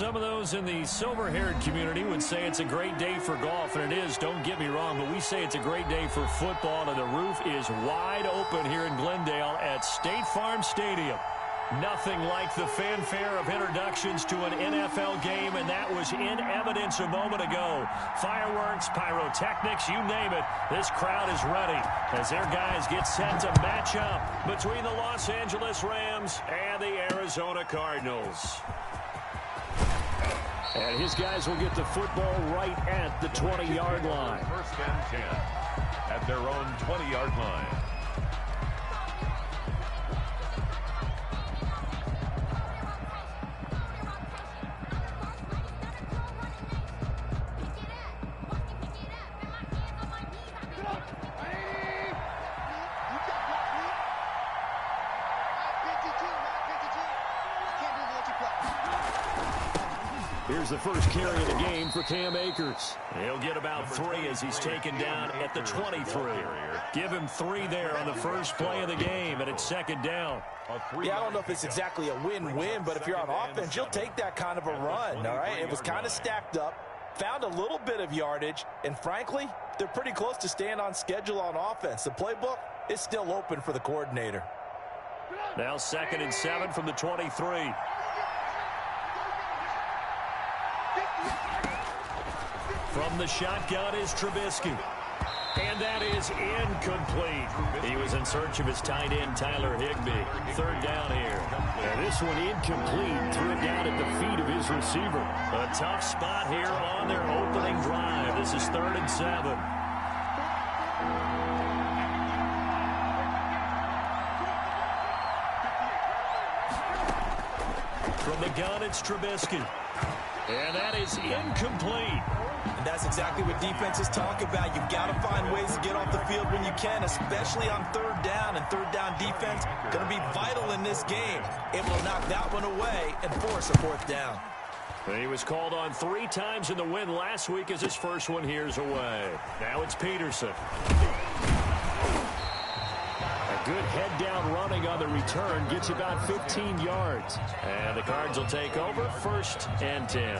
some of those in the silver-haired community would say it's a great day for golf, and it is, don't get me wrong, but we say it's a great day for football, and the roof is wide open here in Glendale at State Farm Stadium. Nothing like the fanfare of introductions to an NFL game, and that was in evidence a moment ago. Fireworks, pyrotechnics, you name it. This crowd is ready as their guys get set to match up between the Los Angeles Rams and the Arizona Cardinals. And his guys will get the football right at the 20-yard line. First and 10 at their own 20-yard line. Here's the first carry of the game for Cam Akers. He'll get about 3 as he's taken down at the 23. Give him 3 there on the first play of the game, and it's second down. Yeah, I don't know if it's exactly a win-win, but if you're on offense, you'll take that kind of a run, all right? It was kind of stacked up, found a little bit of yardage, and frankly, they're pretty close to staying on schedule on offense. The playbook is still open for the coordinator. Now 2nd and 7 from the 23. From the shotgun is Trubisky. And that is incomplete. He was in search of his tight end, Tyler Higbee. 3rd down here. And this one incomplete. Threw it down at the feet of his receiver. A tough spot here on their opening drive. This is 3rd and 7. From the gun, it's Trubisky. And that is incomplete. And that's exactly what defenses talk about. You've got to find ways to get off the field when you can, especially on 3rd down. And 3rd down defense going to be vital in this game. Able to knock that one away and force a 4th down. He was called on 3 times in the win last week as his first one here's away. Now it's Peterson. A good head-down running on the return gets about 15 yards. And the Cards will take over 1st and 10.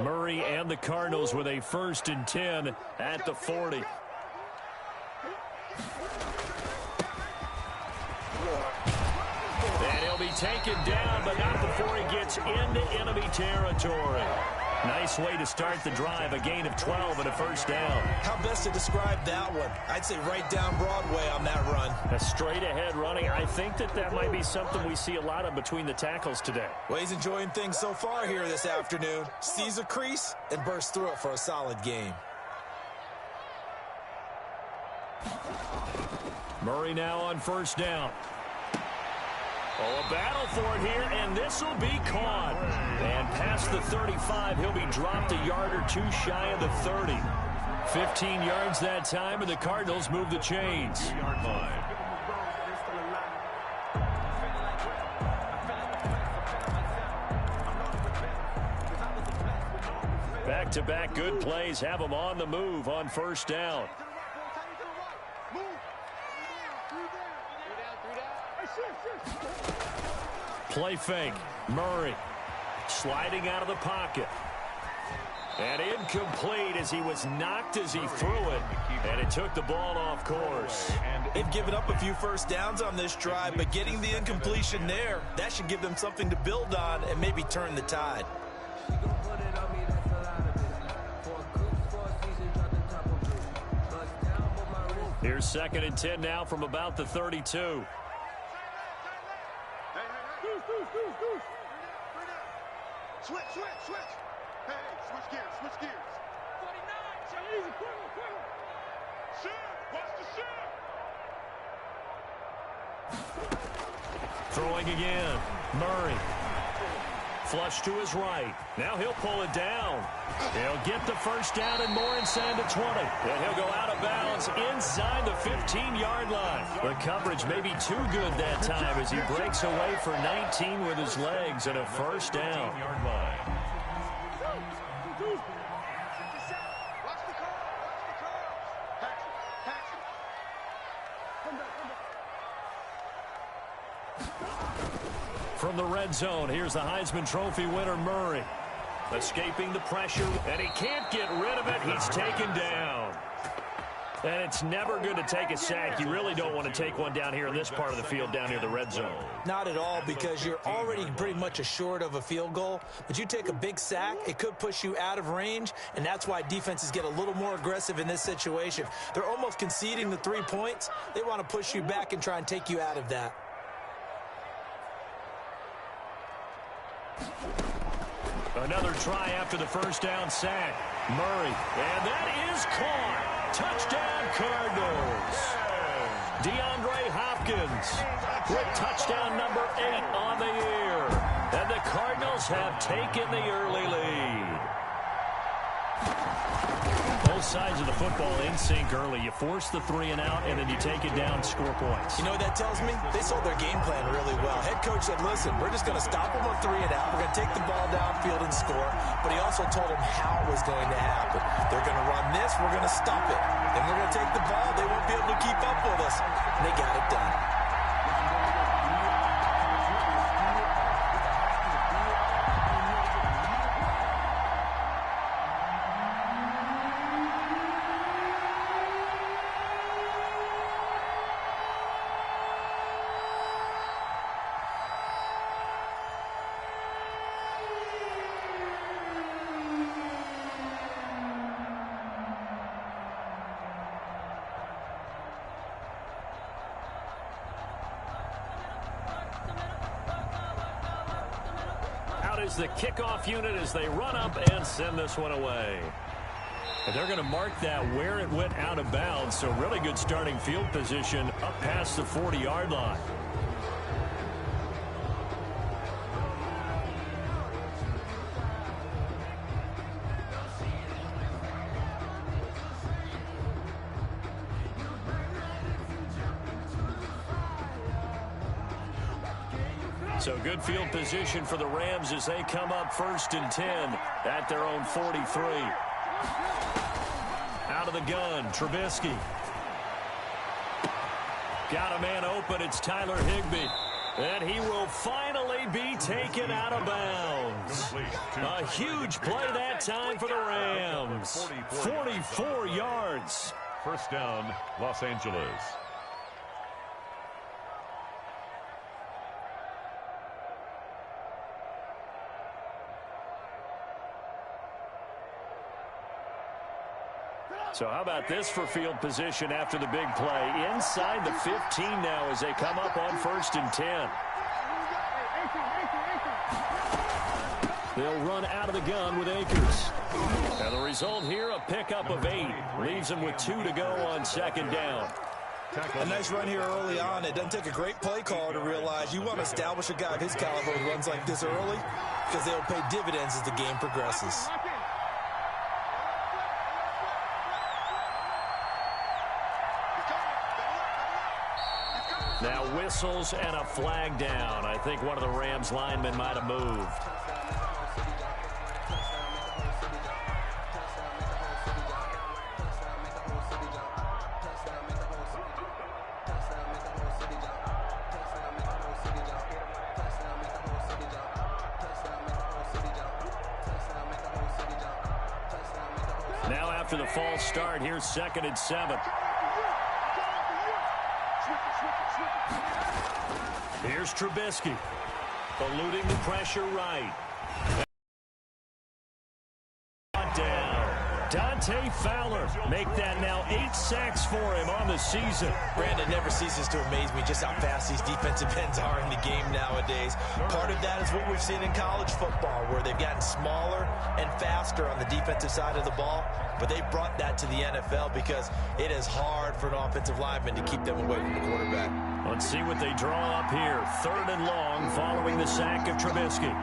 Murray and the Cardinals with a 1st and 10 at the 40. And he'll be taken down, but not before he gets into enemy territory. Nice way to start the drive, a gain of 12 and a 1st down. How best to describe that one? I'd say right down Broadway on that run. A straight-ahead running. I think that might be something we see a lot of between the tackles today. Well, he's enjoying things so far here this afternoon. Sees a crease and bursts through it for a solid game. Murray now on 1st down. Oh, a battle for it here, and this will be caught. And past the 35, he'll be dropped a yard or 2 shy of the 30. 15 yards that time, and the Cardinals move the chains. Back-to-back good plays have them on the move on 1st down. Play fake. Murray sliding out of the pocket. And incomplete as he was knocked as he threw it. And it took the ball off course. They've given up a few 1st downs on this drive, but getting the incompletion there, that should give them something to build on and maybe turn the tide. Here's 2nd and 10 now from about the 32. Switch. Hey, switch gears. 49, easy, quick. Shoot, watch the shoot. Throwing again. Murray. Flush to his right. Now he'll pull it down. He'll get the first down and more inside the 20. And he'll go out of bounds inside the 15-yard line. The coverage may be too good that time as he breaks away for 19 with his legs and a first down. From the red zone, here's the Heisman Trophy winner, Murray. Escaping the pressure, and he can't get rid of it. He's taken down. And it's never good to take a sack. You really don't want to take one down here in this part of the field, down near the red zone. Not at all, because you're already pretty much assured of a field goal. But you take a big sack, it could push you out of range, and that's why defenses get a little more aggressive in this situation. They're almost conceding the 3 points. They want to push you back and try and take you out of that. Another try after the first down sack. Murray, and that is caught. Touchdown, Cardinals. DeAndre Hopkins with touchdown number 8 on the year. And the Cardinals have taken the early lead. Both sides of the football in sync early. You force the 3 and out, and then you take it down, score points. You know what that tells me? They sold their game plan really well. Head coach said, listen, we're just going to stop them on 3 and out. We're going to take the ball downfield and score. But he also told them how it was going to happen. They're going to run this. We're going to stop it. Then we're going to take the ball. They won't be able to keep up with us. And they got it done. Is the kickoff unit as they run up and send this one away. And they're going to mark that where it went out of bounds, so really good starting field position up past the 40-yard line. So good field position for the Rams as they come up 1st and 10 at their own 43. Out of the gun, Trubisky. Got a man open, it's Tyler Higbee. And he will finally be taken out of bounds. A huge play that time for the Rams. 44 yards. First down, Los Angeles. So how about this for field position after the big play? Inside the 15 now as they come up on 1st and 10. They'll run out of the gun with Akers. And the result here, a pickup of 8. Leaves them with 2 to go on 2nd down. A nice run here early on. It doesn't take a great play caller to realize you want to establish a guy of his caliber who runs like this early, because they'll pay dividends as the game progresses. Now whistles and a flag down. I think one of the Rams linemen might have moved. Now after the false start, here's 2nd and 7. Here's Trubisky, eluding the pressure right. Down. Dante Fowler make that now 8 sacks for him on the season. Brandon, never ceases to amaze me just how fast these defensive ends are in the game nowadays. Part of that is what we've seen in college football, where they've gotten smaller and faster on the defensive side of the ball. But they brought that to the NFL because it is hard for an offensive lineman to keep them away from the quarterback. Let's see what they draw up here. 3rd and long following the sack of Trubisky.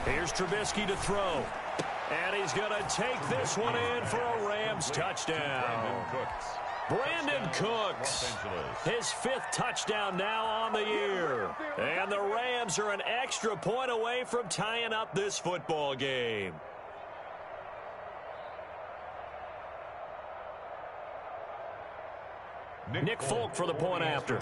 Here's Trubisky to throw. And he's going to take this one in for a Rams touchdown. Brandon Cooks, his 5th touchdown now on the year. And the Rams are an extra point away from tying up this football game. Nick Folk for the point after.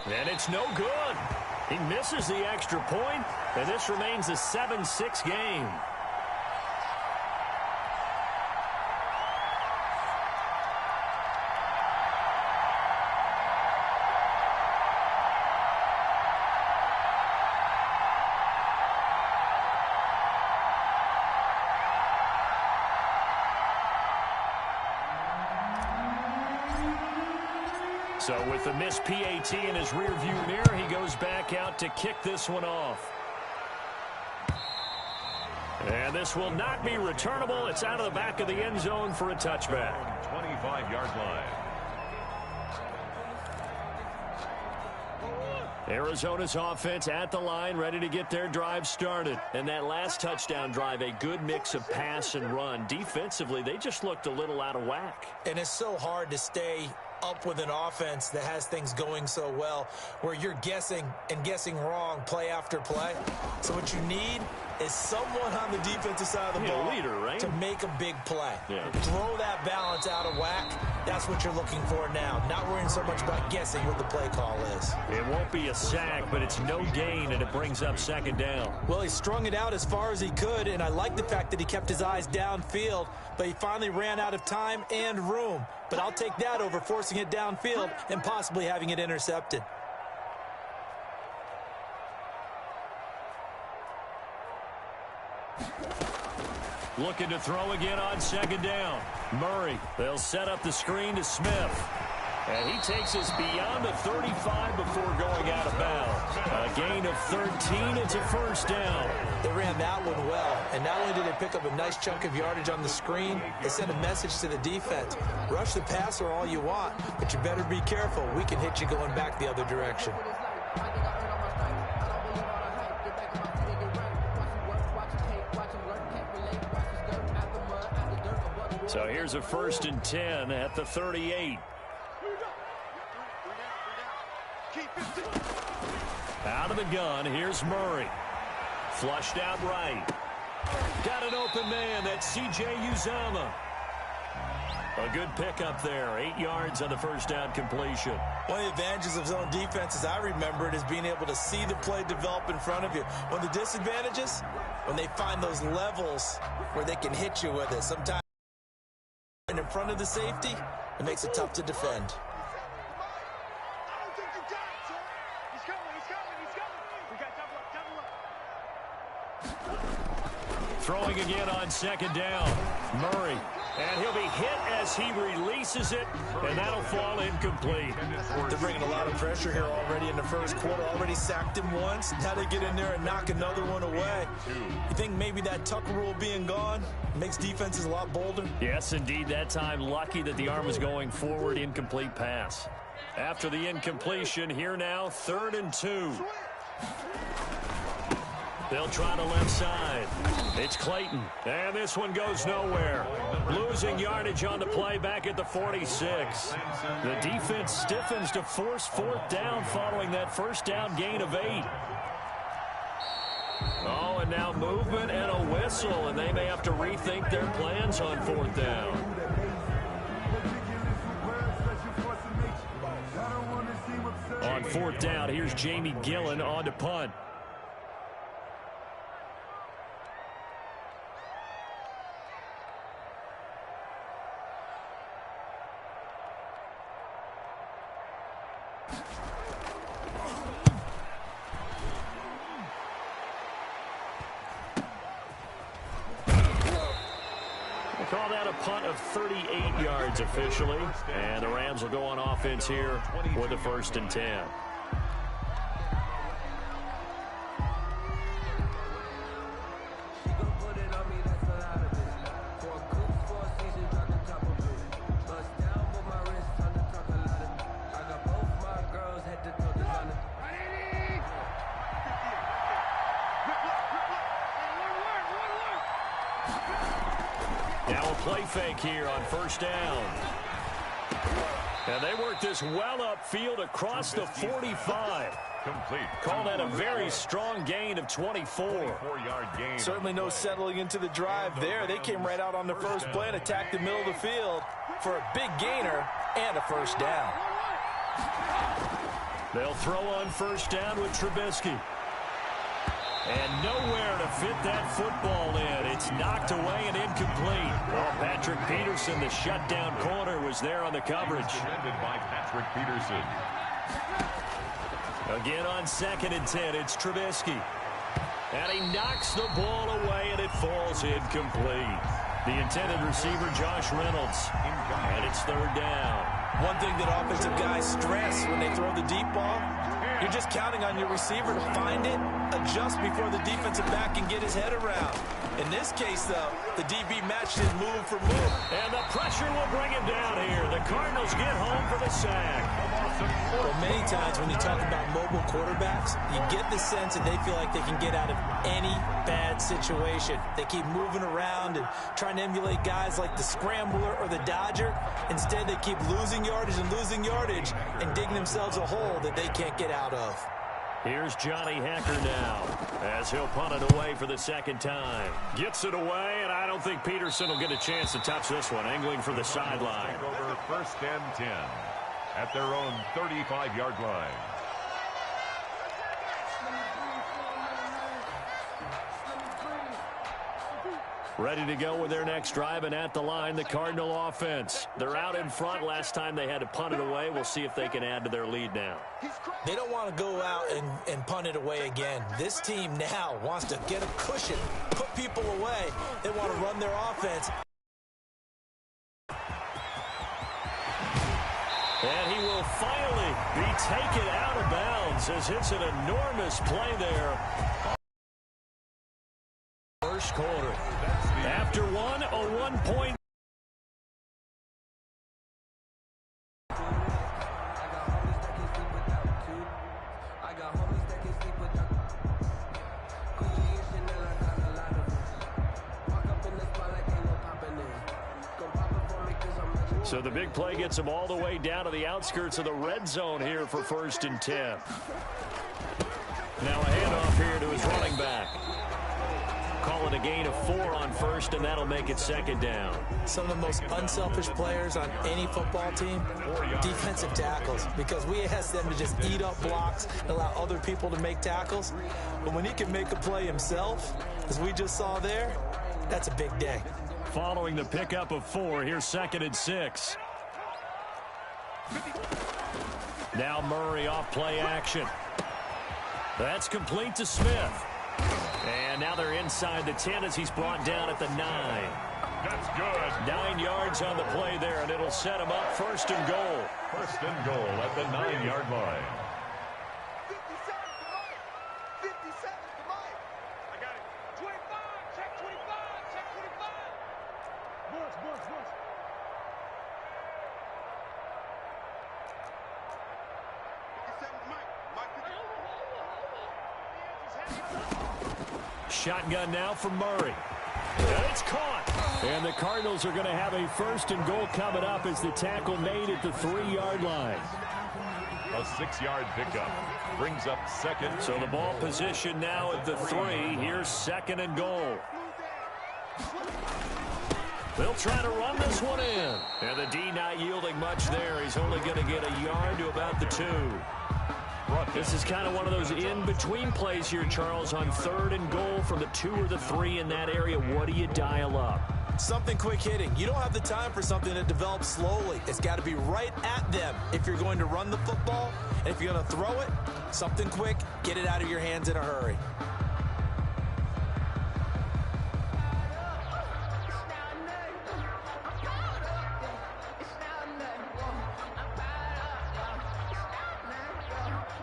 And it's no good. He misses the extra point, and this remains a 7-6 game. So with the missed PAT in his rearview mirror, he goes back out to kick this one off. And this will not be returnable. It's out of the back of the end zone for a touchback. 25-yard line. Arizona's offense at the line, ready to get their drive started. And that last touchdown drive, a good mix of pass and run. Defensively, they just looked a little out of whack. And it's so hard to stay up with an offense that has things going so well, where you're guessing and guessing wrong play after play. So what you need is someone on the defensive side of the ball, leader, right? to make a big play. Yeah. Throw that balance out of whack. That's what you're looking for now. Not worrying so much about guessing what the play call is. It won't be a sack, but it's no gain, and it brings up 2nd down. Well, he strung it out as far as he could, and I like the fact that he kept his eyes downfield, but he finally ran out of time and room. But I'll take that over forcing it downfield and possibly having it intercepted. Looking to throw again on 2nd down. Murray, they'll set up the screen to Smith. And he takes us beyond the 35 before going out of bounds. A gain of 13, it's a 1st down. They ran that one well, and not only did they pick up a nice chunk of yardage on the screen, they sent a message to the defense. Rush the passer all you want, but you better be careful. We can hit you going back the other direction. So here's a 1st and 10 at the 38. Out of the gun, here's Murray. Flushed out right. Got an open man, that's C.J. Uzomah. A good pickup there, 8 yards on the 1st down completion. One of the advantages of zone defense, as I remember it, is being able to see the play develop in front of you. One of the disadvantages, when they find those levels where they can hit you with it. Sometimes in front of the safety, it makes it tough to defend. Throwing again on 2nd down. Murray. And he'll be hit as he releases it, and that'll fall incomplete. They're bringing a lot of pressure here already in the 1st quarter. Already sacked him once. Now they get in there and knock another one away. You think maybe that Tucker rule being gone makes defenses a lot bolder? Yes, indeed. That time, lucky that the arm was going forward. Incomplete pass. After the incompletion, here now, 3rd and 2. They'll try the left side. It's Clayton. And this one goes nowhere. Losing yardage on the play back at the 46. The defense stiffens to force 4th down following that 1st down gain of 8. Oh, and now movement and a whistle, and they may have to rethink their plans on 4th down. On 4th down, here's Jamie Gillen on to punt. Call that a punt of 38 yards officially. And the Rams will go on offense here with a 1st and 10. Now a play fake here on first down. And they work this well upfield across the 45. Complete. Call that a very strong gain of 24. 24-yard gain. Certainly no settling into the drive there. They came right out on the first play and attacked the middle of the field for a big gainer and a first down. They'll throw on first down with Trubisky. And nowhere to fit that football in. It's knocked away and incomplete. Well, Patrick Peterson, the shutdown corner, was there on the coverage. Defended by Patrick Peterson. Again on 2nd and 10, it's Trubisky. And he knocks the ball away, and it falls incomplete. The intended receiver, Josh Reynolds. And it's 3rd down. One thing that offensive guys stress when they throw the deep ball, you're just counting on your receiver to find it, adjust before the defensive back can get his head around. In this case, though, the DB matched his move for move. And the pressure will bring him down here. The Cardinals get home for the sack. Well, many times when you talk about mobile quarterbacks, you get the sense that they feel like they can get out of any bad situation. They keep moving around and trying to emulate guys like the Scrambler or the Dodger. Instead, they keep losing yardage and digging themselves a hole that they can't get out of. Here's Johnny Hacker now as he'll punt it away for the 2nd time. Gets it away, and I don't think Peterson will get a chance to touch this one. Angling for the sideline. Over 1st and 10 at their own 35-yard line. Ready to go with their next drive, and at the line, the Cardinal offense. They're out in front. Last time they had to punt it away. We'll see if they can add to their lead now. They don't want to go out and punt it away again. This team now wants to get a cushion, put people away. They want to run their offense. And he will finally be taken out of bounds as it's an enormous play there. First quarter. After one, a 1-point. So the big play gets them all the way down to the outskirts of the red zone here for 1st and 10. Now a handoff here to his running back. Calling a gain of 4 on 1st, and that'll make it 2nd down. Some of the most unselfish players on any football team, defensive tackles, because we ask them to just eat up blocks and allow other people to make tackles. But when he can make a play himself, as we just saw there, that's a big day. Following the pickup of 4, here's 2nd and 6. Now Murray off play action. That's complete to Smith. And now they're inside the 10 as he's brought down at the 9. That's good. 9 yards on the play there, and it'll set him up 1st and goal. 1st and goal at the 9-yard line. 50 seconds to Mike. I got it. 25. Check 25. Check 25. Bush. 57 Mike. Mike 50. Shotgun now for Murray. And it's caught. And the Cardinals are going to have a 1st and goal coming up as the tackle made at the 3-yard line. A 6-yard pickup brings up 2nd. So the ball position now at the 3. Here's 2nd and goal. They'll try to run this one in. And the D not yielding much there. He's only going to get a yard to about the 2. This is kind of one of those in-between plays here, Charles, on 3rd and goal from the 2 or the 3 in that area. What do you dial up? Something quick hitting. You don't have the time for something that develops slowly. It's got to be right at them if you're going to run the football. And if you're going to throw it, something quick, get it out of your hands in a hurry.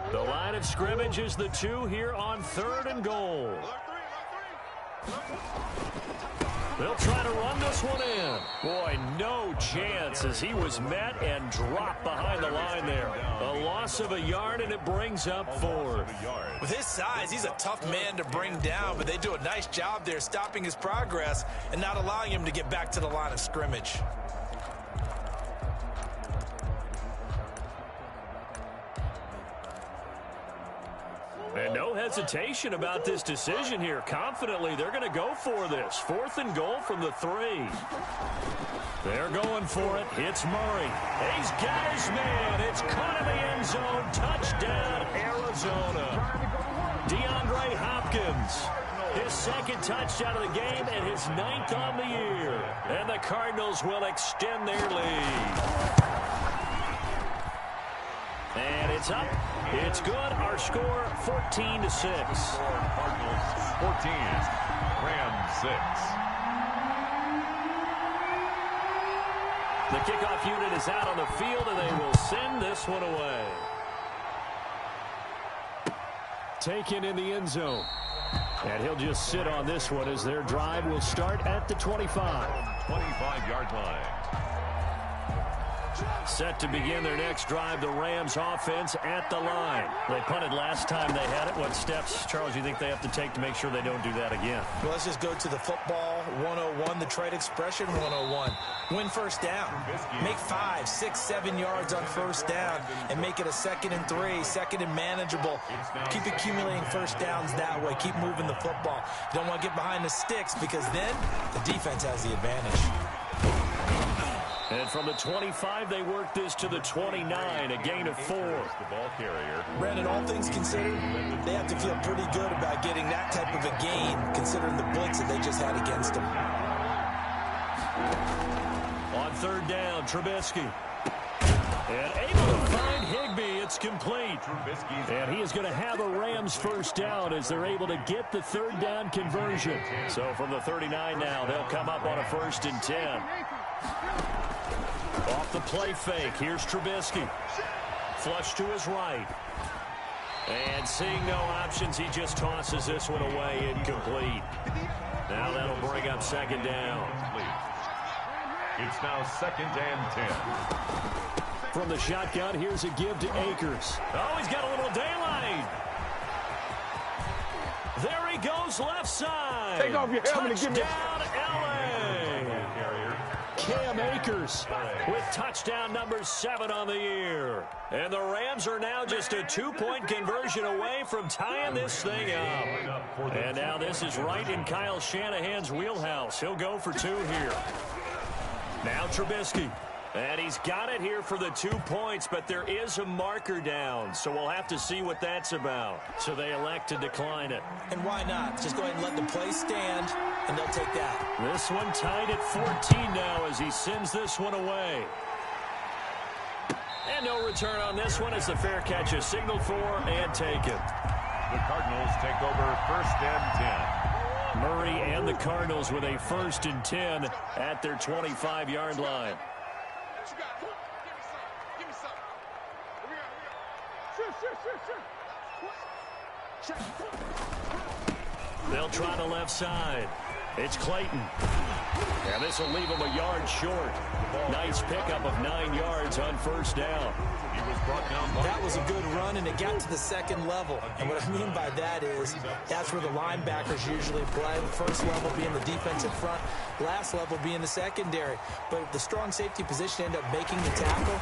The line of scrimmage is the 2 here on 3rd and goal. They'll try to run this one in. Boy, no chance as he was met and dropped behind the line there. A loss of a yard, and it brings up 4th. With his size, he's a tough man to bring down, but they do a nice job there stopping his progress and not allowing him to get back to the line of scrimmage. And no hesitation about this decision here. Confidently, they're going to go for this. 4th and goal from the 3. They're going for it. Hits Murray. He's got his man. It's caught in the end zone. Touchdown, Arizona. DeAndre Hopkins. His 2nd touchdown of the game and his 9th on the year. And the Cardinals will extend their lead. And it's up. It's good. Our score, 14-6. Cardinals 14, Rams 6. The kickoff unit is out on the field, and they will send this one away. Taken in the end zone. And he'll just sit on this one as their drive will start at the 25. 25-yard line. Set to begin their next drive, the Rams offense at the line. They punted last time they had it. What steps, Charles, you think they have to take to make sure they don't do that again? Well, let's just go to the football 101, the trade expression 101. Win first down. Make 5, 6, 7 yards on first down and make it a 2nd and 3, 2nd and manageable. Keep accumulating first downs that way. Keep moving the football. You don't want to get behind the sticks because then the defense has the advantage. And from the 25, they work this to the 29, a gain of 4. The ball carrier. Brandon, all things considered, they have to feel pretty good about getting that type of a gain, considering the blitz that they just had against them. On 3rd down, Trubisky. And able to find Higbee. It's complete. And he is going to have a Rams first down as they're able to get the 3rd down conversion. So from the 39 now, they'll come up on a 1st and 10. Off the play fake, here's Trubisky. Flush to his right. And seeing no options, he just tosses this one away, incomplete. Now that'll bring up 2nd down. It's now 2nd and 10. From the shotgun, here's a give to Akers. Oh, he's got a little daylight. There he goes, left side. Take off your helmet and give me Touchdown, L.A. Cam Akers with touchdown number 7 on the year. And the Rams are now just a 2-point conversion away from tying this thing up. And now this is right in Kyle Shanahan's wheelhouse. He'll go for 2 here. Now Trubisky. And he's got it here for the 2 points, but there is a marker down, so we'll have to see what that's about. So they elect to decline it. And why not? Just go ahead and let the play stand, and they'll take that. This one tied at 14 now as he sends this one away. And no return on this one as the fair catch is signaled for and taken. The Cardinals take over 1st and 10. Murray and the Cardinals with a 1st and 10 at their 25-yard line. Give me some. Here we go. They'll try the left side. It's Clayton. And this will leave him a yard short. Nice pickup of 9 yards on 1st down. He was brought down by That was a good run, and it got to the 2nd level. And what I mean by that is that's where the linebackers usually play. The 1st level being the defensive front, last level being the secondary. But the strong safety position ended up making the tackle.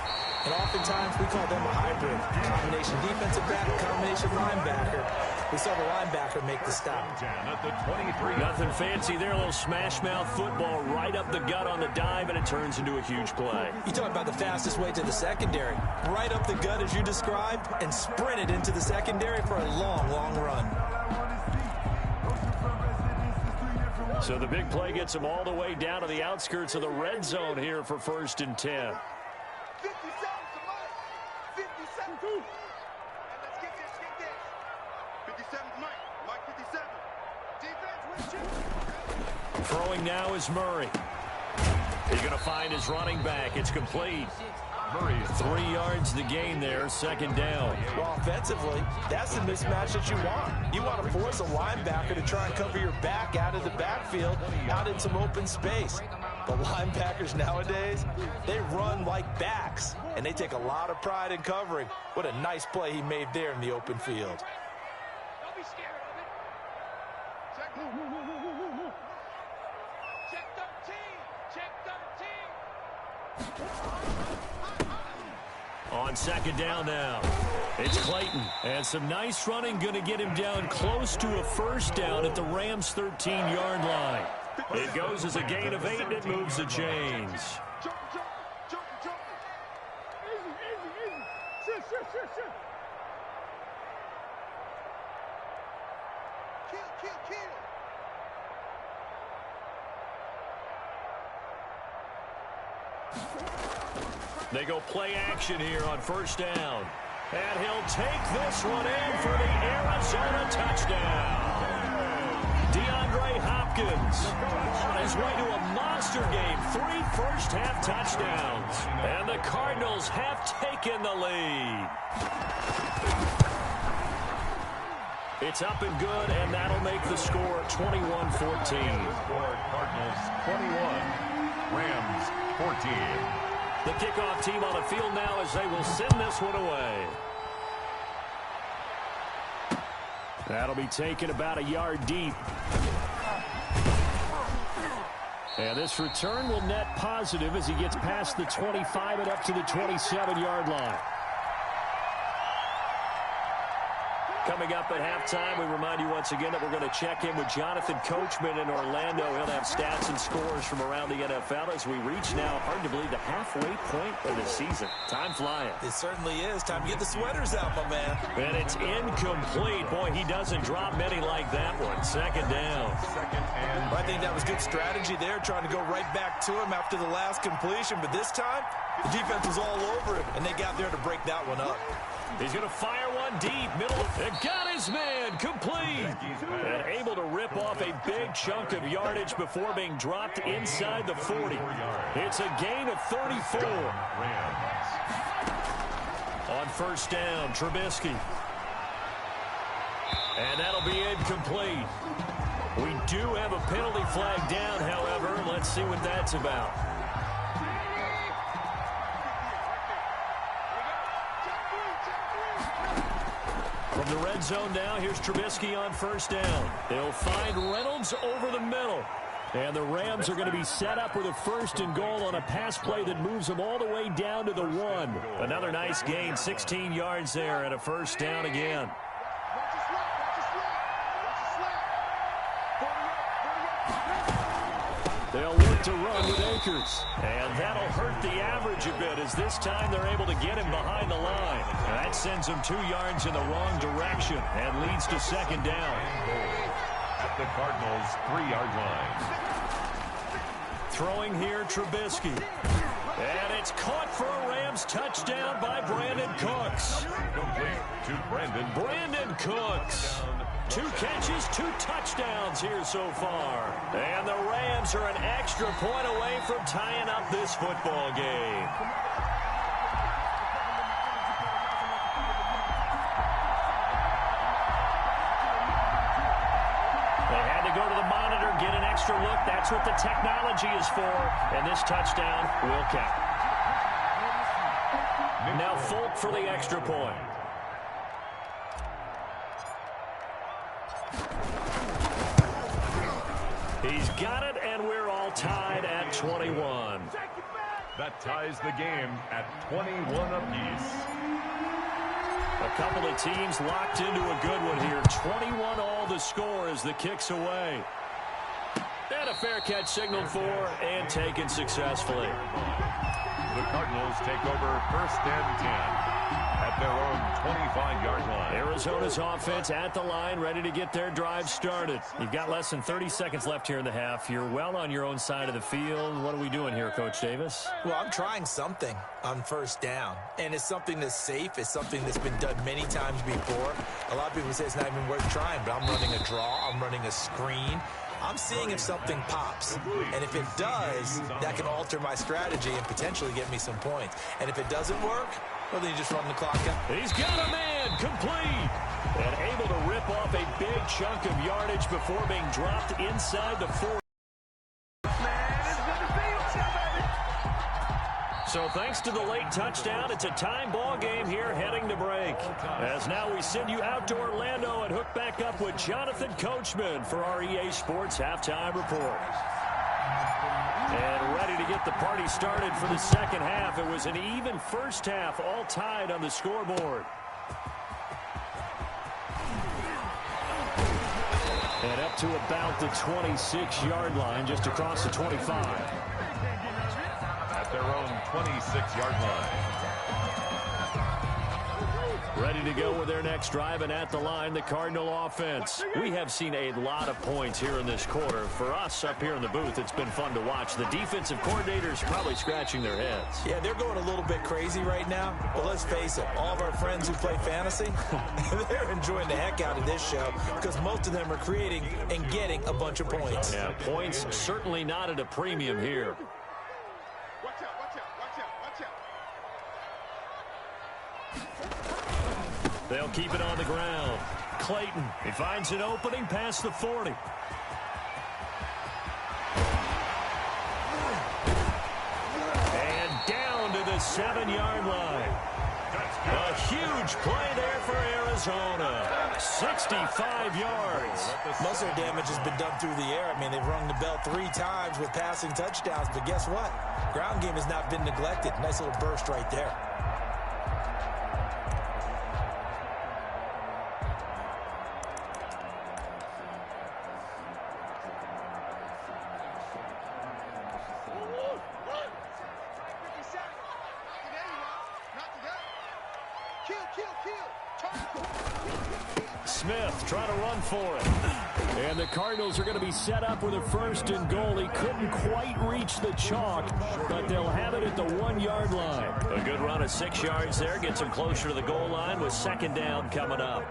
And oftentimes we call them a hybrid. Combination defensive back, combination linebacker. We saw the linebacker make the stop. at the 23. Nothing fancy there. A little smash mouth football right up the gut on the dive, and it turns into a huge play. You talk about the fastest way to the secondary. Right up the gut as you described and sprinted into the secondary for a long, long run. So the big play gets him all the way down to the outskirts of the red zone here for 1st and 10. 57 to Mike. 57. And let's get this. 57 to Mike. Mike 57. Defense with you. Throwing now is Murray. He's going to find his running back. It's complete. Murray's 3 yards the gain there, second down. Well, offensively, that's the mismatch that you want. You want to force a linebacker to try and cover your back out of the backfield, out in some open space. The linebackers nowadays, they run like backs, and they take a lot of pride in covering. What a nice play he made there in the open field. Don't be scared of it. Check 13. Check 13. On second down now, it's Clayton. And some nice running, going to get him down close to a first down at the Rams' 13-yard line. It goes as a gain of 8, and it moves the chains. Jump. Easy. Sit. Kill. They go play action here on first down. And he'll take this one in for the Arizona touchdown. DeAndre Hopkins on his way to a monster game. 3 first-half touchdowns. And the Cardinals have taken the lead. It's up and good, and that'll make the score 21-14. score Cardinals 21, Rams 14. The kickoff team on the field now as they will send this one away. That'll be taken about a yard deep. And this return will net positive as he gets past the 25 and up to the 27-yard line. Coming up at halftime, we remind you once again that we're going to check in with Jonathan Coachman in Orlando. He'll have stats and scores from around the NFL as we reach now, hard to believe, the halfway point of the season. Time flying. It certainly is. Time to get the sweaters out, my man. And it's incomplete. Boy, he doesn't drop many like that one. Second down. I think that was good strategy there, trying to go right back to him after the last completion. But this time, the defense was all over him, and they got there to break that one up. He's going to fire one deep, middle. It got his man, complete. And able to rip off a big chunk of yardage before being dropped inside the 40. It's a gain of 34. On first down, Trubisky. And that'll be incomplete. We do have a penalty flag down, however. Let's see what that's about. From the red zone now, here's Trubisky on first down. They'll find Reynolds over the middle. And the Rams are going to be set up with a first and goal on a pass play that moves them all the way down to the 1. Another nice gain, 16 yards there, and a first down again. They'll look to run with Akers. And that'll hurt the average a bit as this time they're able to get him behind the line. And that sends him 2 yards in the wrong direction and leads to second down. At the Cardinals' 3-yard line. Throwing here, Trubisky. And it's caught for a Rams touchdown by Brandon Cooks. Complete to Brandon Cooks. 2 catches, 2 touchdowns here so far. And the Rams are an extra point away from tying up this football game. They had to go to the monitor, get an extra look. That's what the technology is for. And this touchdown will count. Now Folk for the extra point. He's got it, and we're all tied at 21. That ties the game at 21 apiece. A couple of teams locked into a good one here. 21 all the score as the kick's away. And a fair catch signaled for and taken successfully. The Cardinals take over first and 10. At their own 25-yard line. Arizona's offense at the line, ready to get their drive started. You've got less than 30 seconds left here in the half. You're well on your own side of the field. What are we doing here, Coach Davis? Well, I'm trying something on first down, and it's something that's safe. It's something that's been done many times before. A lot of people say it's not even worth trying, but I'm running a draw. I'm running a screen. I'm seeing if something pops. And if it does, that can alter my strategy and potentially get me some points. And if it doesn't work, well, then you just run the clock out. He's got a man complete. And able to rip off a big chunk of yardage before being dropped inside the 40. So thanks to the late touchdown, it's a time ball game here heading to break. As now we send you out to Orlando and hook back up with Jonathan Coachman for our EA Sports Halftime Report. And ready to get the party started for the second half. It was an even first half, all tied on the scoreboard. And up to about the 26-yard line, just across the 25. Their own 26-yard line. Ready to go with their next drive, and at the line, the Cardinal offense. We have seen a lot of points here in this quarter. For us up here in the booth, it's been fun to watch. The defensive coordinators probably scratching their heads. Yeah, they're going a little bit crazy right now, but let's face it, all of our friends who play fantasy, they're enjoying the heck out of this show because most of them are creating and getting a bunch of points. Yeah, points certainly not at a premium here. Watch out, watch out, watch out, watch out. They'll keep it on the ground. Clayton, he finds an opening past the 40. And down to the 7-yard line. A huge play there for Arizona. 65 yards. Most of their damage has been done through the air. I mean, they've rung the bell 3 times with passing touchdowns, but guess what? Ground game has not been neglected. Nice little burst right there. Smith trying to run for it. And the Cardinals are going to be set up with a 1st and goal. He couldn't quite reach the chalk, but they'll have it at the 1-yard line. A good run of 6 yards there. Gets them closer to the goal line with 2nd down coming up.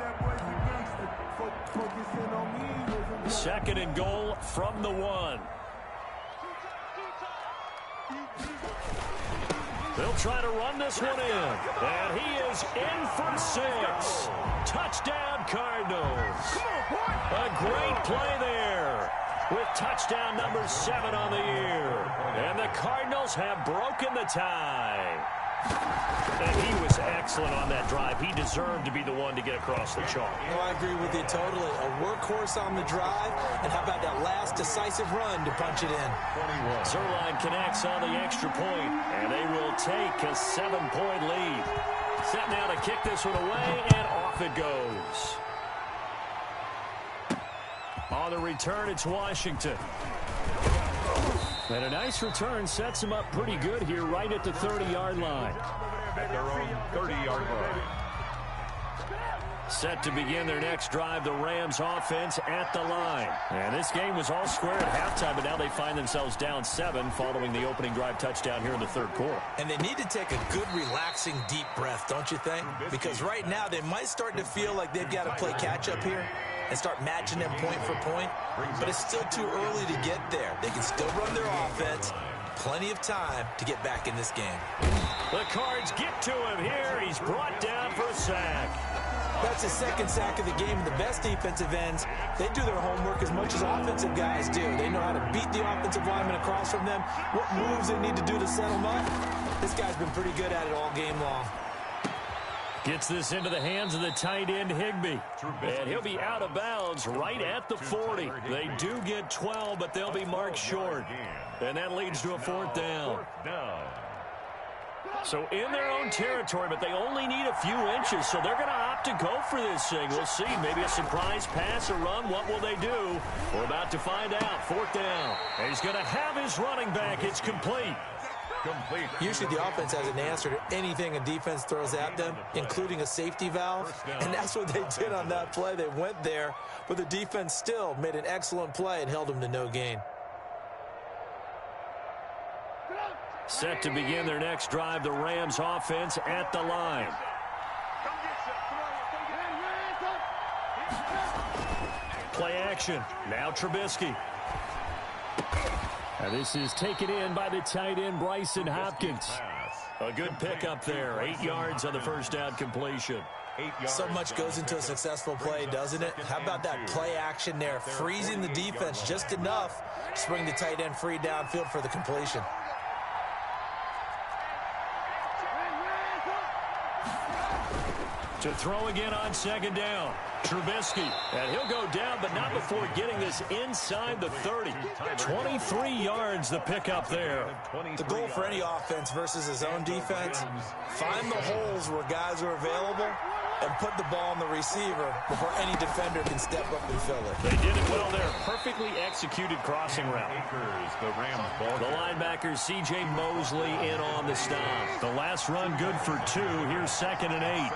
2nd and goal from the 1. They'll try to run this one in. And he is in for 6. Touchdown, Cardinals. A great play there with touchdown number 7 on the year. And the Cardinals have broken the tie. And he was excellent on that drive. He deserved to be the one to get across the chalk. Oh, I agree with you totally. A workhorse on the drive. And how about that last decisive run to punch it in? 21. Zerline connects on the extra point, and they will take a 7-point lead. Set now to kick this one away, and off it goes. On the return, it's Washington. And a nice return sets them up pretty good here right at the 30-yard line. At their own 30-yard line. Set to begin their next drive, the Rams offense at the line. And this game was all square at halftime, but now they find themselves down 7 following the opening drive touchdown here in the 3rd quarter. And they need to take a good, relaxing, deep breath, don't you think? Because right now they might start to feel like they've got to play catch-up here and start matching them point for point. But it's still too early to get there. They can still run their offense. Plenty of time to get back in this game. The Cards get to him here. He's brought down for a sack. That's his 2nd sack of the game. And the best defensive ends, they do their homework as much as offensive guys do. They know how to beat the offensive lineman across from them, what moves they need to do to set them up. This guy's been pretty good at it all game long. Gets this into the hands of the tight end, Higbee. And he'll be out of bounds right at the 40. They do get 12, but they'll be marked short. And that leads to a 4th down. So in their own territory, but they only need a few inches, so they're going to opt to go for this thing. We'll see. Maybe a surprise pass or run. What will they do? We're about to find out. 4th down. And he's going to have his running back. It's complete. Usually the offense has an answer to anything a defense throws at them, including a safety valve. And that's what they did on that play. They went there, but the defense still made an excellent play and held them to no gain. Set to begin their next drive, the Rams offense at the line. Play action. Now Trubisky. And this is taken in by the tight end, Bryson Hopkins. A good pickup there. 8 yards on the first down completion. So much goes into a successful play, doesn't it? How about that play action there? Freezing the defense just enough to bring the tight end free downfield for the completion. To throw again on second down. Trubisky, and he'll go down, but not before getting this inside the 30. 23 yards the pickup there. The goal for any offense versus his own defense, find the holes where guys are available and put the ball on the receiver before any defender can step up and fill it. They did it well there. Perfectly executed crossing route. The linebacker, C.J. Mosley, in on the stop. The last run good for 2. Here's 2nd and 8.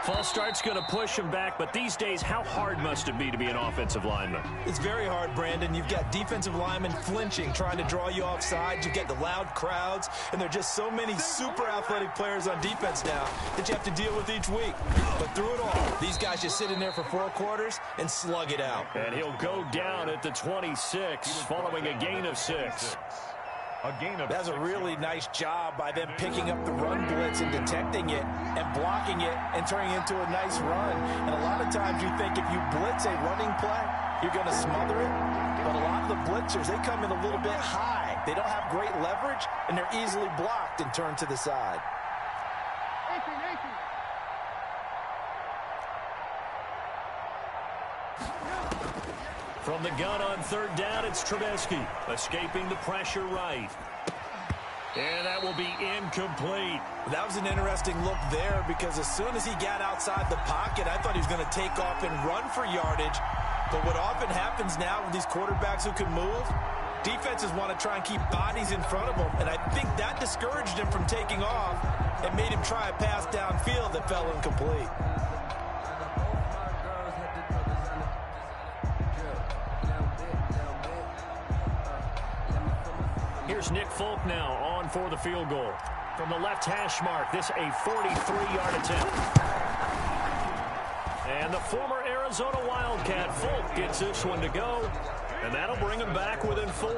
False start's going to push him back, but these days, how hard must it be to be an offensive lineman? It's very hard, Brandon. You've got defensive linemen flinching, trying to draw you offside. You get the loud crowds, and there are just so many super athletic players on defense now that you have to deal with each week. But through it all, these guys just sit in there for 4 quarters and slug it out. And he'll go down at the 26, following a gain of 6. That's a really nice job by them picking up the run blitz and detecting it and blocking it and turning it into a nice run. And a lot of times you think if you blitz a running play, you're going to smother it. But a lot of the blitzers, they come in a little bit high. They don't have great leverage, and they're easily blocked and turned to the side. From the gun on 3rd down, it's Trubisky, escaping the pressure right. And that will be incomplete. That was an interesting look there because as soon as he got outside the pocket, I thought he was going to take off and run for yardage. But what often happens now with these quarterbacks who can move, defenses want to try and keep bodies in front of them. And I think that discouraged him from taking off and made him try a pass downfield that fell incomplete. Here's Nick Folk now on for the field goal. From the left hash mark, this a 43-yard attempt. And the former Arizona Wildcat, Folk, gets this one to go. And that'll bring him back within 4.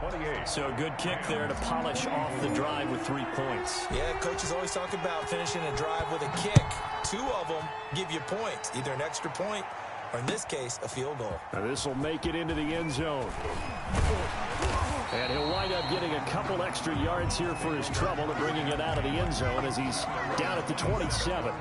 28. So a good kick there to polish off the drive with 3 points. Yeah, coaches always talk about finishing a drive with a kick. 2 of them give you points, either an extra point or, in this case, a field goal. Now this will make it into the end zone. And he'll wind up getting a couple extra yards here for his trouble and bringing it out of the end zone as he's down at the 27.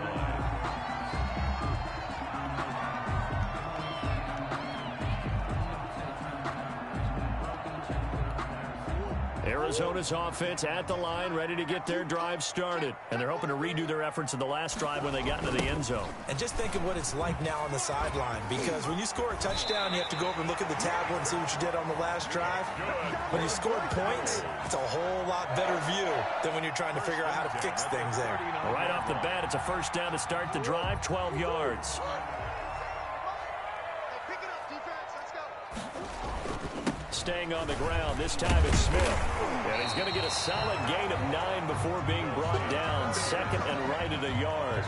Arizona's offense at the line, ready to get their drive started. And they're hoping to redo their efforts in the last drive when they got into the end zone. And just think of what it's like now on the sideline, because when you score a touchdown, you have to go over and look at the tablet and see what you did on the last drive. When you scored points, it's a whole lot better view than when you're trying to figure out how to fix things there. Right off the bat, it's a first down to start the drive, 12 yards. Staying on the ground, this time it's Smith. And he's going to get a solid gain of 9 before being brought down. 2nd and right at a yard.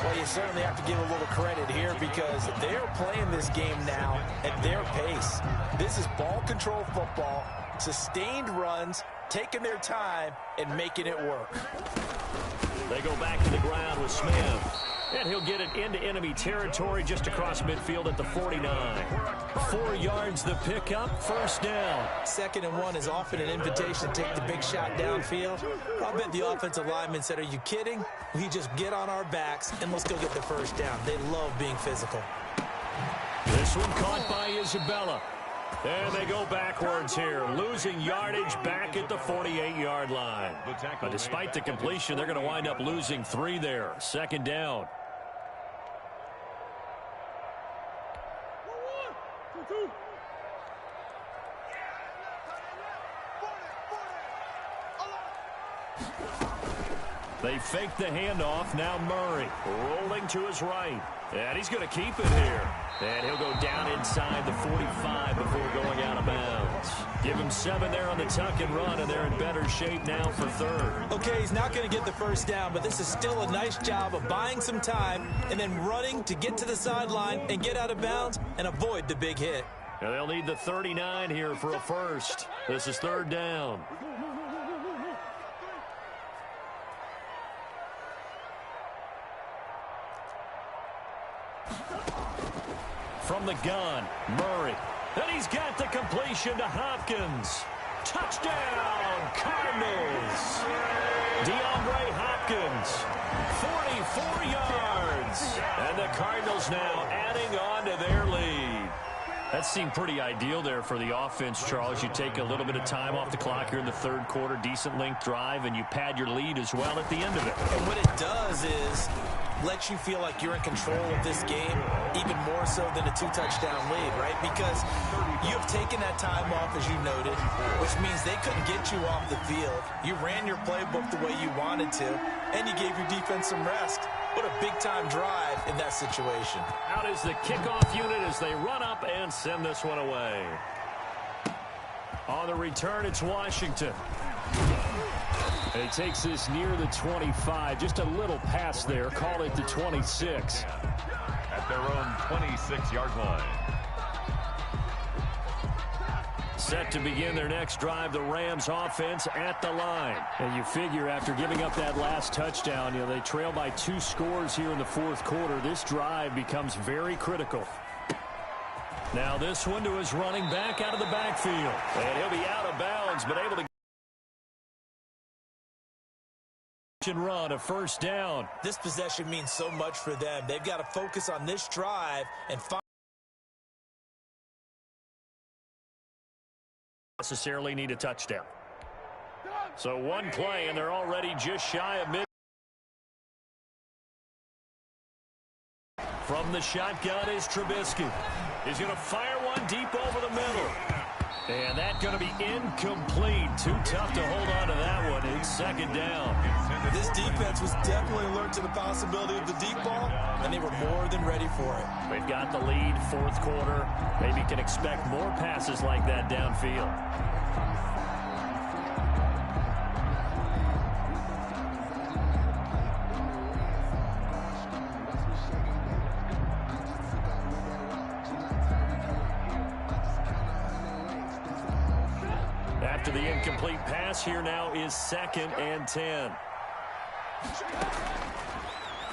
Well, you certainly have to give a little credit here because they're playing this game now at their pace. This is ball control football, sustained runs, taking their time, and making it work. They go back to the ground with Smith. And he'll get it into enemy territory just across midfield at the 49. 4 yards the pickup, first down. 2nd and 1 is often an invitation to take the big shot downfield. I'll bet the offensive lineman said, are you kidding? We just get on our backs and let's go get the first down. They love being physical. This one caught by Isabella. And they go backwards here, losing yardage back at the 48-yard line. But despite the completion, they're going to wind up losing 3 there. 2nd down. They fake the handoff. Now Murray rolling to his right. And he's going to keep it here. And he'll go down inside the 45 before going out of bounds. Give him 7 there on the tuck and run, and they're in better shape now for third. Okay, he's not going to get the first down, but this is still a nice job of buying some time and then running to get to the sideline and get out of bounds and avoid the big hit. Now they'll need the 39 here for a first. This is third down. From the gun, Murray. And he's got the completion to Hopkins. Touchdown, Cardinals. DeAndre Hopkins, 44 yards. And the Cardinals now adding on to their lead. That seemed pretty ideal there for the offense, Charles. You take a little bit of time off the clock here in the third quarter, decent length drive, and you pad your lead as well at the end of it. And what it does is lets you feel like you're in control of this game, even more so than a 2-touchdown lead, right? Because you've taken that time off, as you noted, which means they couldn't get you off the field. You ran your playbook the way you wanted to, and you gave your defense some rest. What a big-time drive in that situation. Out is the kickoff unit as they run up and send this one away. On the return, it's Washington. And he takes this near the 25. Just a little pass there. Call it the 26. At their own 26-yard line. Set to begin their next drive, the Rams offense at the line. And you figure after giving up that last touchdown, they trail by 2 scores here in the fourth quarter. This drive becomes very critical. Now this one to his running back out of the backfield. And he'll be out of bounds, but able to run a first down. This possession means so much for them. They've got to focus on this drive and find necessarily need a touchdown. So one play, and they're already just shy of mid. From the shotgun is Trubisky. He's going to fire one deep over the middle. And that's going to be incomplete. Too tough to hold on to that one. It's second down. This defense was definitely alert to the possibility of the deep ball, and they were more than ready for it. We've got the lead, fourth quarter. Maybe can expect more passes like that downfield. After the incomplete pass, here now is 2nd and 10.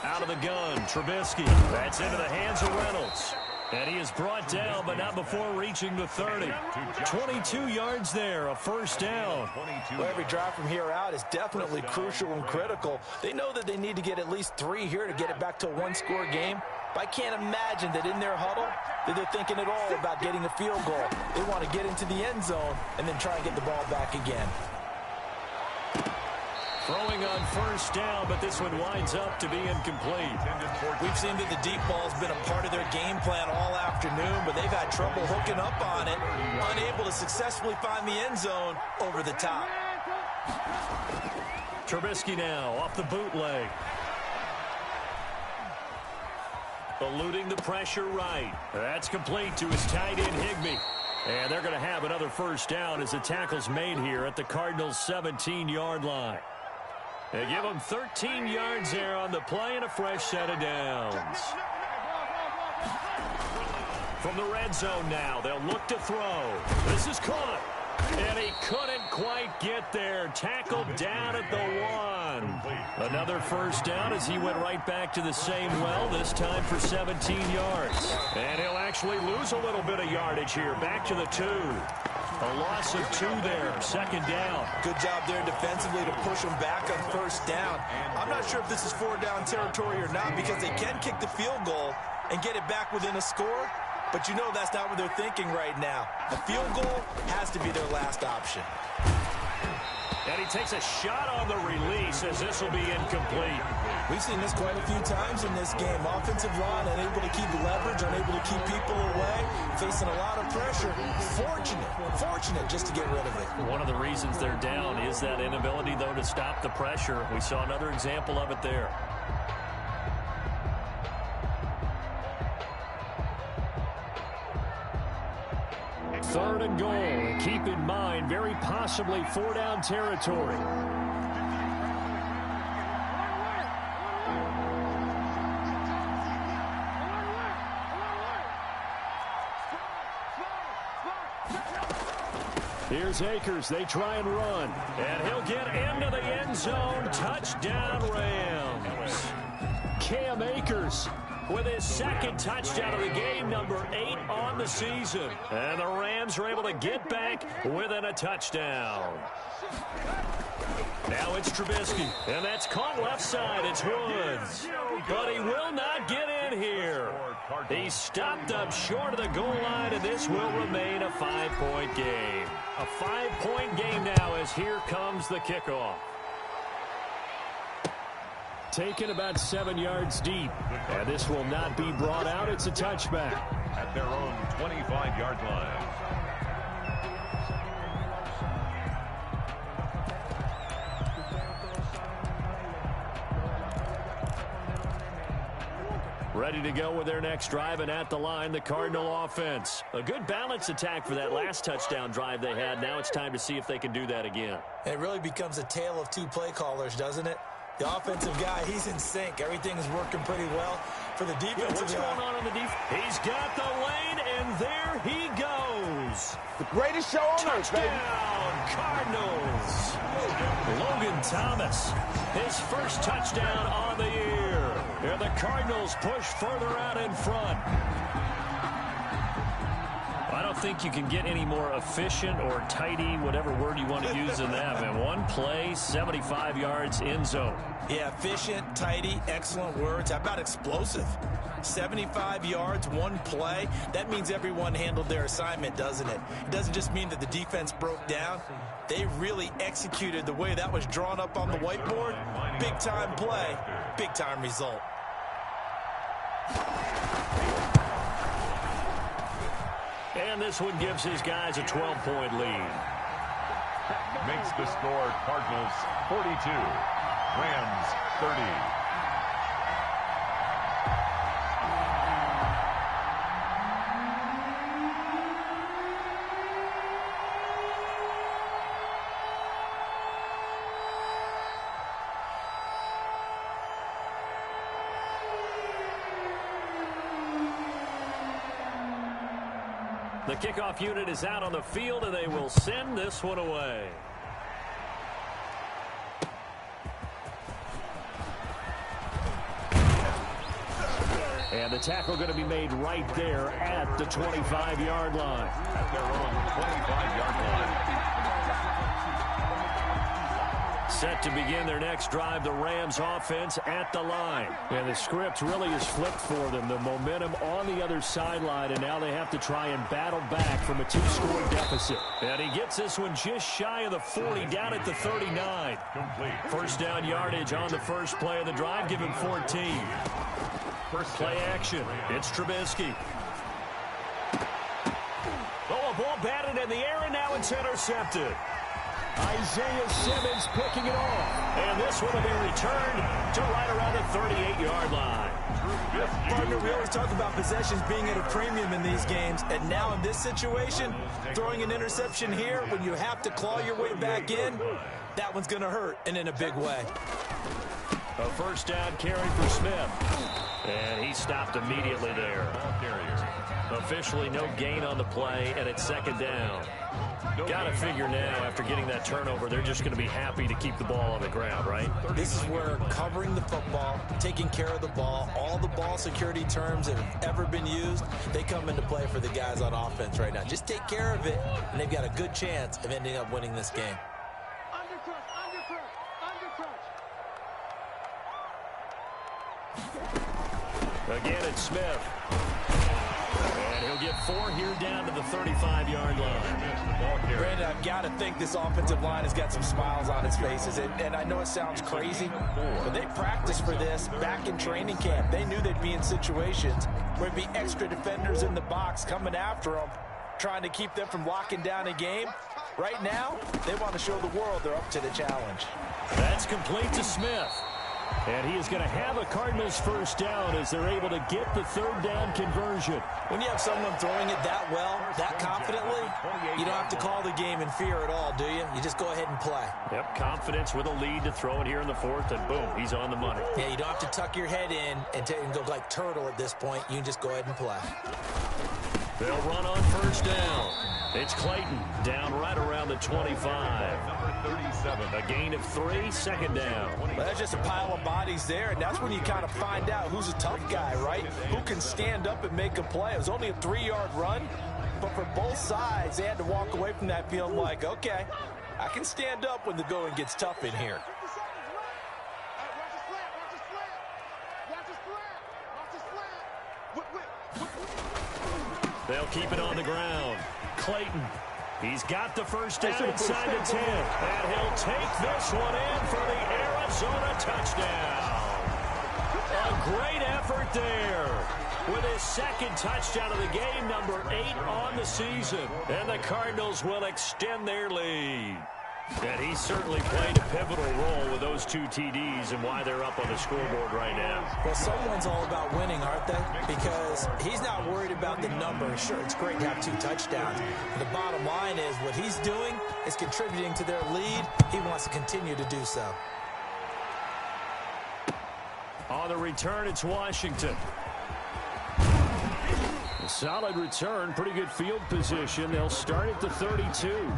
Out of the gun, Trubisky. That's into the hands of Reynolds. And he is brought down, but not before reaching the 30. 22 yards there, a first down. Well, every drive from here out is definitely crucial and critical. They know that they need to get at least 3 here to get it back to a 1-score game. But I can't imagine that in their huddle that they're thinking at all about getting a field goal. They want to get into the end zone and then try and get the ball back again. Throwing on first down, but this one winds up to be incomplete. We've seen that the deep ball's been a part of their game plan all afternoon, but they've had trouble hooking up on it, unable to successfully find the end zone over the top. Trubisky now off the bootleg. Eluding the pressure right. That's complete to his tight end, Higbee. And they're going to have another first down as the tackle's made here at the Cardinals' 17-yard line. They give them 13 yards there on the play and a fresh set of downs. From the red zone now, they'll look to throw. This is caught. And he couldn't quite get there. Tackled down at the 1. Another first down as he went right back to the same well, this time for 17 yards. And he'll actually lose a little bit of yardage here. Back to the 2. A loss of 2 there. Second down. Good job there defensively to push them back on first down. I'm not sure if this is 4-down territory or not because they can kick the field goal and get it back within a score. But you know that's not what they're thinking right now. A field goal has to be their last option. And he takes a shot on the release as this will be incomplete. We've seen this quite a few times in this game. Offensive line unable to keep leverage, unable to keep people away, facing a lot of pressure. Fortunate just to get rid of it. One of the reasons they're down is that inability, though, to stop the pressure. We saw another example of it there. 3rd and goal. Keep in mind, very possibly 4-down territory. Here's Akers. They try and run. And he'll get into the end zone. Touchdown, Rams. Cam Akers with his 2nd touchdown of the game, number 8 on the season. And the Rams are able to get back within a touchdown. Now it's Trubisky, and that's caught left side. It's Woods, but he will not get in here. He stopped up short of the goal line, and this will remain a 5-point game. A 5-point game now as here comes the kickoff. Taken about 7 yards deep, and this will not be brought out. It's a touchback. At their own 25-yard line. Ready to go with their next drive, and at the line, the Cardinal offense. A good balance attack for that last touchdown drive they had. Now it's time to see if they can do that again. It really becomes a tale of 2 play callers, doesn't it? The offensive guy, he's in sync. Everything's working pretty well. For the defensive guy, what's going on the defense? He's got the lane, and there he goes. The greatest show on earth, baby. Touchdown, Cardinals. Logan Thomas, his first touchdown on the year. And the Cardinals push further out in front. I don't think you can get any more efficient or tidy, whatever word you want to use in that, man. 1 play, 75 yards, end zone. Yeah, efficient, tidy, excellent words. How about explosive? 75 yards, 1 play. That means everyone handled their assignment, doesn't it? It doesn't just mean that the defense broke down. They really executed the way that was drawn up on the whiteboard. Big-time play, big-time result. And this one gives his guys a 12-point lead. Makes the score Cardinals 42, Rams 30. The kickoff unit is out on the field, and they will send this one away. And the tackle going to be made right there at the 25-yard line. At their own 25-yard line. Set to begin their next drive, the Rams offense at the line. And the script really is flipped for them. The momentum on the other sideline, and now they have to try and battle back from a 2-score deficit. And he gets this one just shy of the 40, down at the 39. Complete. First down yardage on the first play of the drive. Give him 14. First play action. It's Trubisky. Oh, a ball batted in the air, and now it's intercepted. Isaiah Simmons picking it off. And this one will be returned to right around the 38-yard line. Partner, we always talk about possessions being at a premium in these games. And now in this situation, throwing an interception here when you have to claw your way back in, that one's going to hurt, and in a big way. A first down carry for Smith. And he stopped immediately there. Officially no gain on the play, and it's second down. Got to figure now, after getting that turnover, they're just going to be happy to keep the ball on the ground, right? This is where covering the football, taking care of the ball, all the ball security terms that have ever been used, they come into play for the guys on offense right now. Just take care of it, and they've got a good chance of ending up winning this game. Again, it's Smith. And he'll get 4 here down to the 35-yard line. Brandon, I've got to think this offensive line has got some smiles on its faces. And I know it sounds crazy, but they practiced for this back in training camp. They knew they'd be in situations where there'd be extra defenders in the box coming after them, trying to keep them from locking down a game. Right now, they want to show the world they're up to the challenge. That's complete to Smith. And he is going to have a Cardinals first down as they're able to get the third down conversion. When you have someone throwing it that well, that confidently, you don't have to call the game in fear at all, do you? You just go ahead and play. Yep, confidence with a lead to throw it here in the fourth, and boom, he's on the money. Yeah, you don't have to tuck your head in and go like turtle at this point. You can just go ahead and play. They'll run on first down. It's Clayton down right around the 25. Number 37. A gain of 3, second down. Well, that's just a pile of bodies there, and that's when you kind of find out who's a tough guy, right? Who can stand up and make a play. It was only a 3-yard run, but for both sides, they had to walk away from that feeling like, okay, I can stand up when the going gets tough in here. They'll keep it on the ground. Clayton, he's got the first down inside the 10. And he'll take this one in for the Arizona touchdown. A great effort there with his second touchdown of the game, number 8 on the season. And the Cardinals will extend their lead. And he certainly played a pivotal role with those 2 TDs and why they're up on the scoreboard right now. Well, someone's all about winning, aren't they? Because he's not worried about the number. Sure, it's great to have 2 touchdowns. But the bottom line is what he's doing is contributing to their lead. He wants to continue to do so. On the return, it's Washington. A solid return, pretty good field position. They'll start at the 32.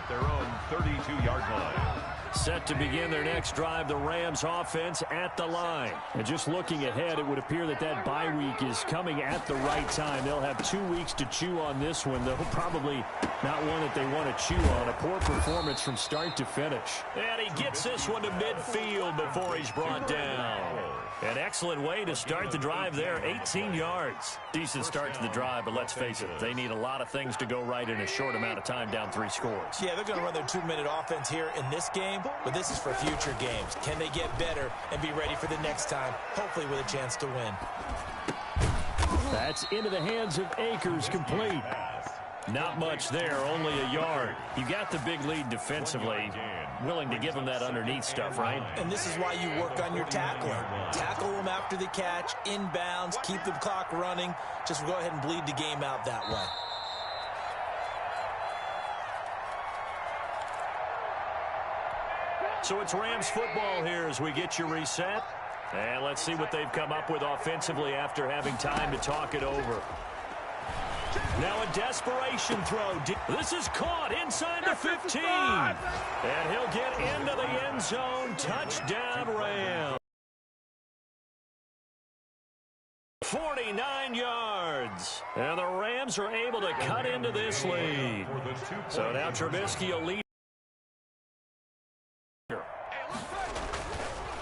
Their own 32-yard line. Set to begin their next drive, the Rams offense at the line. And just looking ahead, it would appear that that bye week is coming at the right time. They'll have 2 weeks to chew on this one, though probably not one that they want to chew on. A poor performance from start to finish. And he gets this one to midfield before he's brought down. An excellent way to start the drive there, 18 yards. Decent start to the drive, but let's face it, they need a lot of things to go right in a short amount of time, down 3 scores. Yeah, they're going to run their 2-minute offense here in this game, but this is for future games. Can they get better and be ready for the next time, hopefully with a chance to win? That's into the hands of Akers, complete. Not much there, only a yard. You got the big lead defensively. Willing to give them that underneath stuff, right? And this is why you work on your tackling. Tackle them after the catch, inbounds, keep the clock running. Just go ahead and bleed the game out that way. So it's Rams football here as we get you reset. And let's see what they've come up with offensively after having time to talk it over. Now a desperation throw. This is caught inside the 15. And he'll get into the end zone. Touchdown, Rams. 49 yards. And the Rams are able to cut into this lead. So now Trubisky will lead.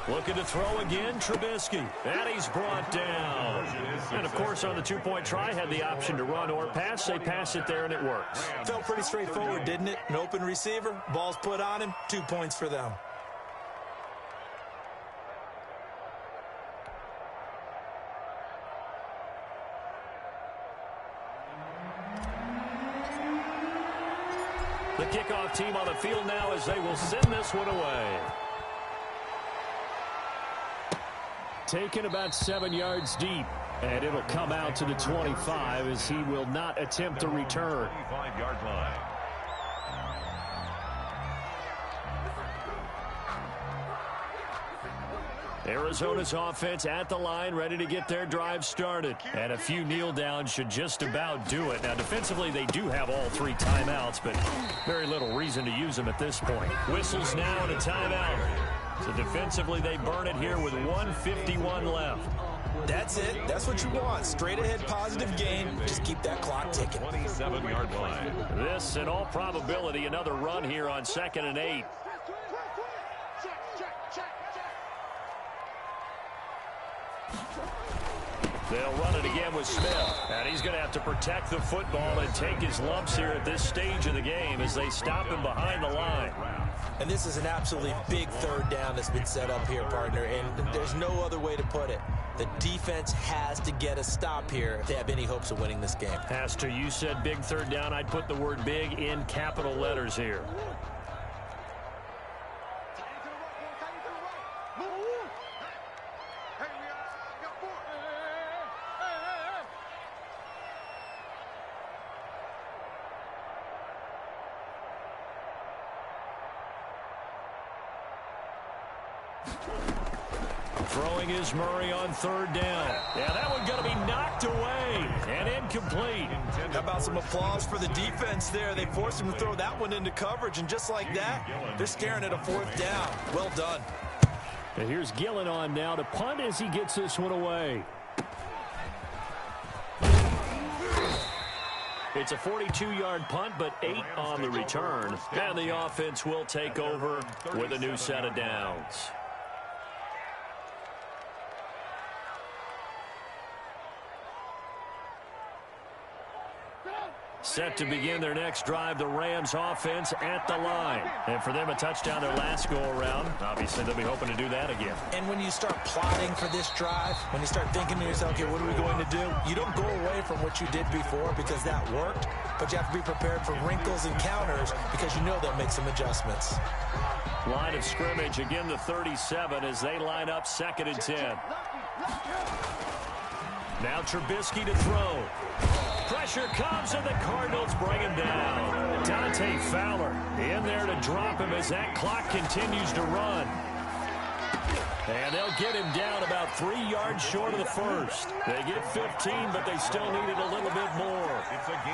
Looking to throw again, Trubisky. And he's brought down. And, of course, on the 2-point try, had the option to run or pass. They pass it there, and it works. Felt pretty straightforward, didn't it? An open receiver, ball's put on him, 2 points for them. The kickoff team on the field now as they will send this one away. Taken about 7 yards deep, and it'll come out to the 25 as he will not attempt to return. 25-yard line. Arizona's offense at the line, ready to get their drive started. And a few kneel downs should just about do it. Now, defensively, they do have all 3 timeouts, but very little reason to use them at this point. Whistles now and a timeout. So defensively, they burn it here with 1:51 left. That's it. That's what you want. Straight ahead positive gain. Just keep that clock ticking. 27-yard line. This, in all probability, another run here on 2nd and 8. They'll run it again with Smith. And he's going to have to protect the football and take his lumps here at this stage of the game as they stop him behind the line. And this is an absolutely big 3rd down that's been set up here, partner. And there's no other way to put it. The defense has to get a stop here if they have any hopes of winning this game. Has to. You said big 3rd down. I'd put the word big in capital letters here. Throwing is Murray on third down. Yeah, that one's going to be knocked away and incomplete. How about some applause for the defense there? They forced him to throw that one into coverage, and just like that, they're staring at a fourth down. Well done. And here's Gillen on now to punt as he gets this one away. It's a 42-yard punt, but 8 on the return. And the offense will take over with a new set of downs. Set to begin their next drive, the Rams offense at the line. And for them, a touchdown their last go-around. Obviously, they'll be hoping to do that again. And when you start plotting for this drive, when you start thinking to yourself, okay, what are we going to do? You don't go away from what you did before because that worked, but you have to be prepared for wrinkles and counters because you know they'll make some adjustments. Line of scrimmage, again the 37 as they line up 2nd and 10. Now Trubisky to throw. Pressure comes, and the Cardinals bring him down. Dante Fowler in there to drop him as that clock continues to run. And they'll get him down about 3 yards short of the first. They get 15, but they still needed a little bit more.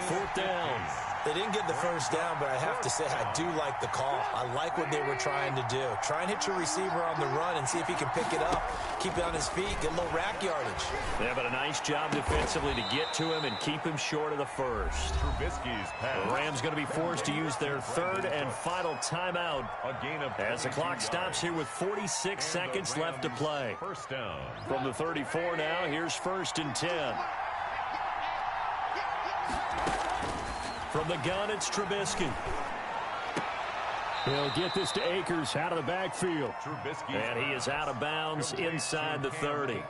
4th down. They didn't get the first down, but I have to say I do like the call. I like what they were trying to do. Try and hit your receiver on the run and see if he can pick it up, keep it on his feet, get a little rack yardage. Yeah, but a nice job defensively to get to him and keep him short of the first. Trubisky's pass. The Rams going to be forced to use their 3rd and final timeout as the clock stops here with 46 seconds left to play. First down. From the 34 now, here's 1st and 10. From the gun, it's Trubisky. He'll get this to Akers out of the backfield. And he is out of bounds inside the 30.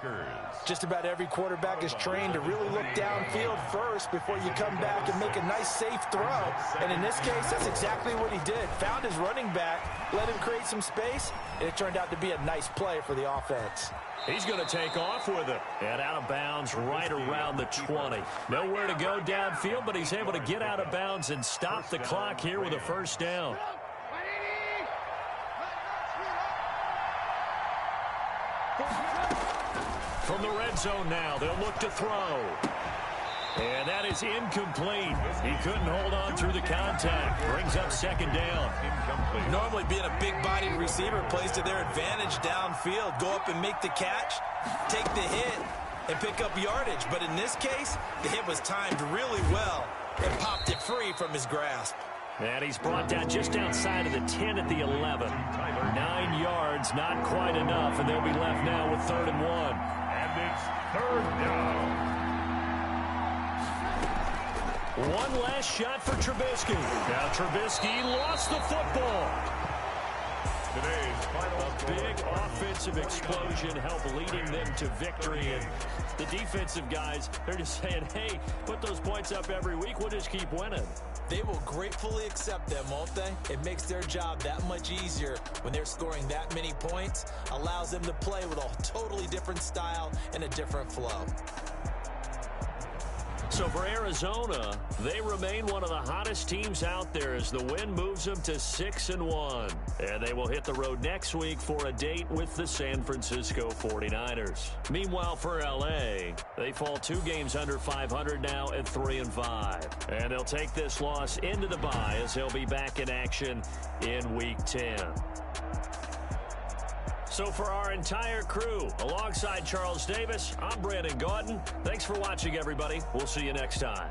Just about every quarterback is trained to really look downfield first before you come back and make a nice, safe throw. And in this case, that's exactly what he did. Found his running back, let him create some space, and it turned out to be a nice play for the offense. He's going to take off with it. And out of bounds right around the 20. Nowhere to go downfield, but he's able to get out of bounds and stop the clock here with a first down. From the red zone now, they'll look to throw. And that is incomplete. He couldn't hold on through the contact. Brings up 2nd down. Normally being a big-bodied receiver plays to their advantage downfield. Go up and make the catch, take the hit, and pick up yardage. But in this case, the hit was timed really well and popped it free from his grasp. And he's brought down just outside of the 10 at the 11. 9 yards, not quite enough, and they'll be left now with 3rd and 1. And it's 3rd down. One last shot for Trubisky. Now Trubisky lost the football. Today's final A big offensive explosion helped leading them to victory. And the defensive guys, they're just saying, hey, put those points up every week. We'll just keep winning. They will gratefully accept them, won't they? It makes their job that much easier when they're scoring that many points. Allows them to play with a totally different style and a different flow. So for Arizona, they remain one of the hottest teams out there as the win moves them to 6-1. And they will hit the road next week for a date with the San Francisco 49ers. Meanwhile, for LA, they fall 2 games under 500 now at 3-5. And they'll take this loss into the bye as they'll be back in action in Week 10. So for our entire crew, alongside Charles Davis, I'm Brandon Gaudin. Thanks for watching, everybody. We'll see you next time.